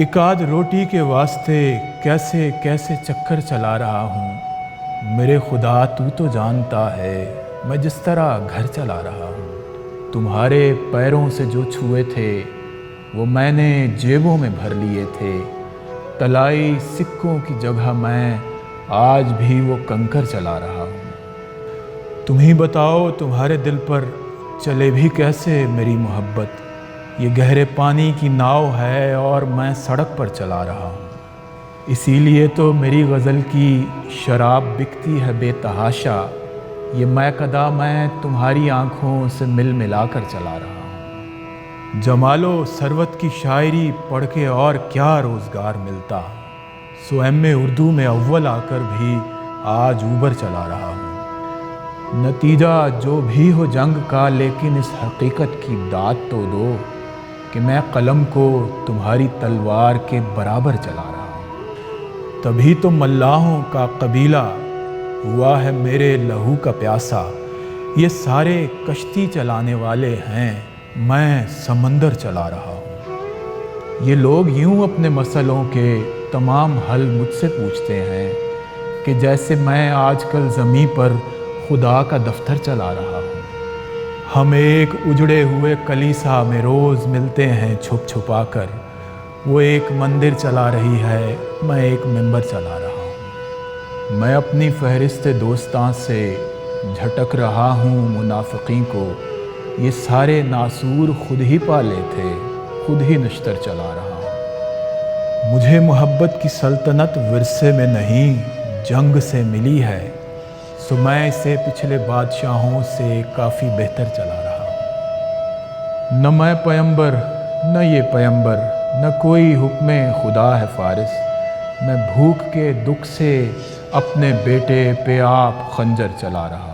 एक आध रोटी के वास्ते कैसे कैसे चक्कर चला रहा हूँ। मेरे खुदा तू तो जानता है मैं जिस तरह घर चला रहा हूँ। तुम्हारे पैरों से जो छुए थे वो मैंने जेबों में भर लिए थे। तलाई सिक्कों की जगह मैं आज भी वो कंकर चला रहा हूँ। तुम ही बताओ तुम्हारे दिल पर चले भी कैसे मेरी मोहब्बत। ये गहरे पानी की नाव है और मैं सड़क पर चला रहा हूँ। इसीलिए तो मेरी गज़ल की शराब बिकती है बेतहाशा। ये मैकदा मैं तुम्हारी आँखों से मिल मिला कर चला रहा हूँ। जमालो सरवत की शायरी पढ़ के और क्या रोज़गार मिलता। स्वयं में उर्दू में अव्वल आकर भी आज ऊबर चला रहा हूँ। नतीजा जो भी हो जंग का, लेकिन इस हकीकत की दाद तो दो कि मैं कलम को तुम्हारी तलवार के बराबर चला रहा हूँ। तभी तो मल्लाहों का कबीला हुआ है मेरे लहू का प्यासा। ये सारे कश्ती चलाने वाले हैं, मैं समंदर चला रहा हूँ। ये लोग यूं अपने मसलों के तमाम हल मुझसे पूछते हैं कि जैसे मैं आजकल ज़मीं पर खुदा का दफ्तर चला रहा हूँ। हम एक उजड़े हुए कलीसा में रोज़ मिलते हैं छुप छुपा कर। वो एक मंदिर चला रही है, मैं एक मिंबर चला रहा हूँ। मैं अपनी फहरिस्त दोस्तां से झटक रहा हूँ मुनाफिकीं को। ये सारे नासूर खुद ही पाले थे, खुद ही नश्तर चला रहा हूँ। मुझे मोहब्बत की सल्तनत विरसे में नहीं जंग से मिली है, सो मैं इसे पिछले बादशाहों से काफ़ी बेहतर चला रहा हूँ। न मैं पैगंबर न ये पैगंबर, न कोई हुक्म खुदा है फारिस। मैं भूख के दुख से अपने बेटे पे आप खंजर चला रहा